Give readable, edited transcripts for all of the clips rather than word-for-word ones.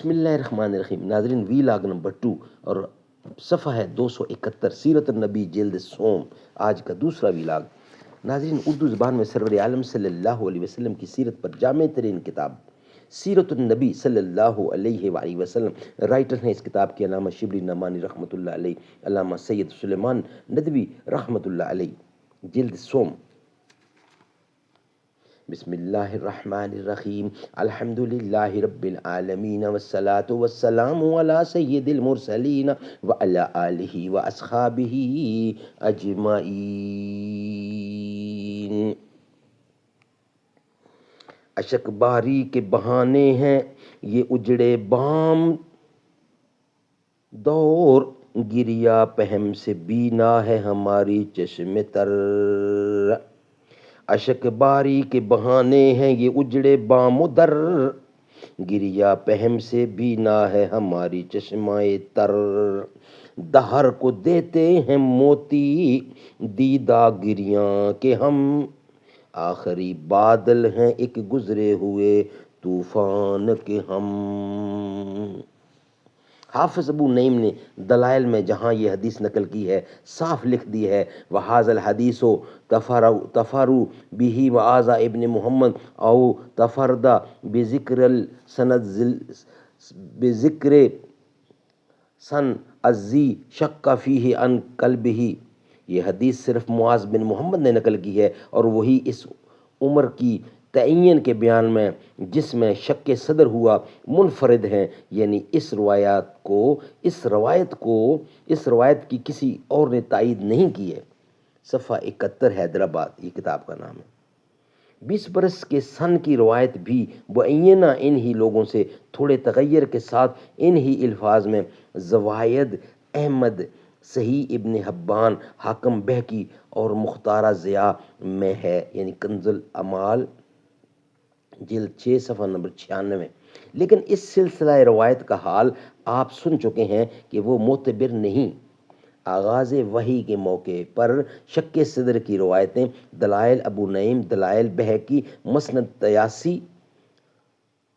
بسم اللہ الرحمن الرحیم. ناظرین، وی لاگ نمبر 2 اور صفحہ ہے 271، سیرت النبی جلد سوم، آج کا دوسرا وی لاگ. ناظرین، اردو زبان میں سرور عالم صلی اللہ علیہ وسلم کی سیرت پر جامع ترین کتاب سیرت النبی صلی اللہ علیہ وآلہ وسلم. رائٹر ہیں اس کتاب کے علامہ شبلی نعمانی رحمۃ اللہ علیہ، علامہ سید سلیمان ندوی رحمۃ اللہ علیہ. جلد سوم. بسم اللہ الرحمن الرحیم. الحمدللہ رب العالمین والصلاة والسلام علی سید المرسلین وعلی آلہ واصحابہ اجمعین. اشک باری کے بہانے ہیں یہ اجڑے بام دور، گریا پہم سے بینا ہے ہماری چشم تر. اشک باری کے بہانے ہیں یہ اجڑے بام و در، گریا پہم سے بینا ہے ہماری چشمائے تر. دہر کو دیتے ہیں موتی دیدہ گریاں کہ ہم، آخری بادل ہیں ایک گزرے ہوئے طوفان کے ہم. حافظ ابو نعیم نے دلائل میں جہاں یہ حدیث نقل کی ہے صاف لکھ دی ہے، وَهَذَا الْحَدِيثُ تفارو بِهِ وَآزَا ابن محمد او تفرد بذکر سن ازی شک فیہ ان قلبہ. یہ حدیث صرف معاذ بن محمد نے نقل کی ہے اور وہی اس عمر کی تعین کے بیان میں جس میں شک صدر ہوا منفرد ہیں، یعنی اس روایت کی کسی اور نے تائید نہیں کی ہے. صفحہ 71، حیدرآباد، یہ کتاب کا نام ہے. 20 برس کے سن کی روایت بھی معینہ ان ہی لوگوں سے تھوڑے تغیر کے ساتھ ان ہی الفاظ میں زوائد احمد، صحیح ابن حبان، حاکم بہقی اور مختارہ ضیاء میں ہے، یعنی کنز الاعمال جلد 6 صفحہ نمبر 96. لیکن اس سلسلہ روایت کا حال آپ سن چکے ہیں کہ وہ معتبر نہیں. آغاز وحی کے موقع پر شک صدر کی روایتیں دلائل ابو نعیم، دلائل بہقی، مسند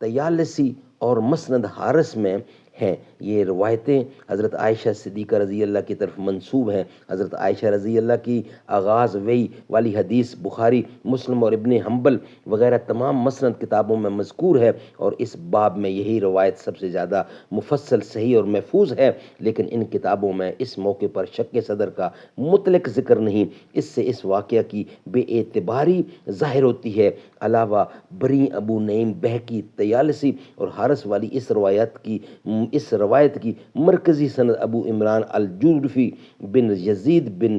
طیالسی اور مسند حارث میں ہیں. یہ روایتیں حضرت عائشہ صدیقہ رضی اللہ کی طرف منسوب ہیں. حضرت عائشہ رضی اللہ کی آغاز وحی والی حدیث بخاری، مسلم اور ابن حنبل وغیرہ تمام مسند کتابوں میں مذکور ہے، اور اس باب میں یہی روایت سب سے زیادہ مفصل، صحیح اور محفوظ ہے. لیکن ان کتابوں میں اس موقع پر شک صدر کا مطلق ذکر نہیں. اس سے اس واقعہ کی بے اعتباری ظاہر ہوتی ہے. علاوہ بری ابو نعیم، بہقی، طیالسی اور حارث والی اس روایت کی مرکزی سند ابو عمران الجعفی بن یزید بن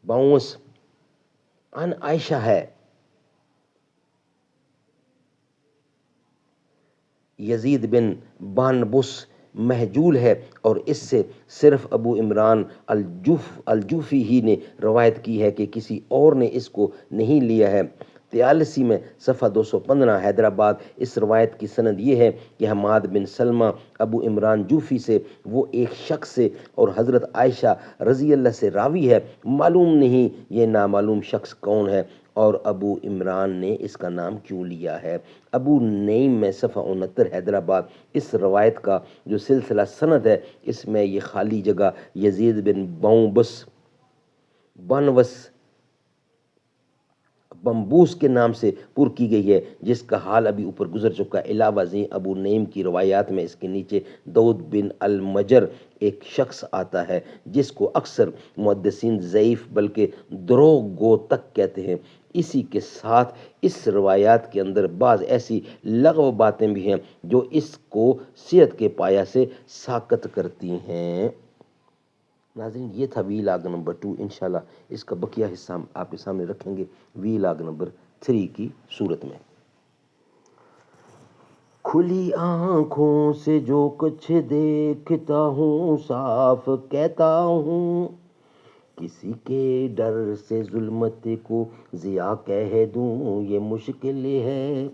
باؤوس عن عائشہ ہے. یزید بن بانبس محجول ہے اور اس سے صرف ابو عمران الجوفی ہی نے روایت کی ہے کہ کسی اور نے اس کو نہیں لیا ہے. طیالسی میں صفحہ 215، حیدرآباد. اس روایت کی سند یہ ہے کہ حماد بن سلمہ ابو عمران جوفی سے وہ ایک شخص سے اور حضرت عائشہ رضی اللہ سے راوی ہے. معلوم نہیں یہ نامعلوم شخص کون ہے اور ابو عمران نے اس کا نام کیوں لیا ہے. ابو نعیم میں صفحہ 69، حیدرآباد. اس روایت کا جو سلسلہ سند ہے اس میں یہ خالی جگہ یزید بن بمبوس کے نام سے پر کی گئی ہے، جس کا حال ابھی اوپر گزر چکا ہے. علاوہ ازیں ابو نعیم کی روایات میں اس کے نیچے داؤد بن المجر ایک شخص آتا ہے جس کو اکثر محدثین ضعیف بلکہ دروغ گو تک کہتے ہیں. اسی کے ساتھ اس روایات کے اندر بعض ایسی لغو باتیں بھی ہیں جو اس کو صحت کے پایہ سے ساقط کرتی ہیں. ناظرین، یہ تھا وی لاگ نمبر 2. انشاءاللہ اس کا بقیہ حصہ ہم آپ کے سامنے رکھیں گے وی لاگ نمبر 3 کی صورت میں. کھلی آنکھوں سے جو کچھ دیکھتا ہوں صاف کہتا ہوں، کسی کے ڈر سے ظلمت کو ضیاء کہہ دوں یہ مشکل ہے.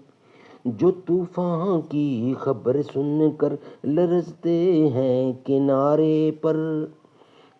جو طوفان کی خبر سن کر لرزتے ہیں کنارے پر،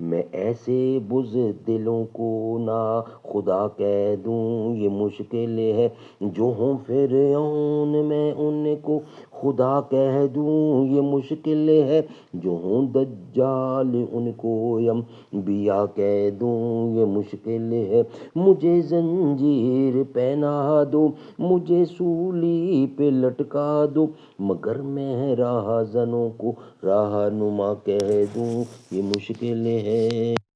میں ایسے بزدلوں کو نا خدا کہہ دوں یہ مشکل ہے، جو ہوں فرعون میں ان کو خدا کہہ دوں یہ مشکل ہے، جو ہوں دجال ان کو انبیاء کہہ دوں یہ مشکل ہے، مجھے زنجیر پہنا دو، مجھے سولی پہ لٹکا دو، مگر میں راہ زنوں کو رہنما کہہ دوں یہ مشکل ہے۔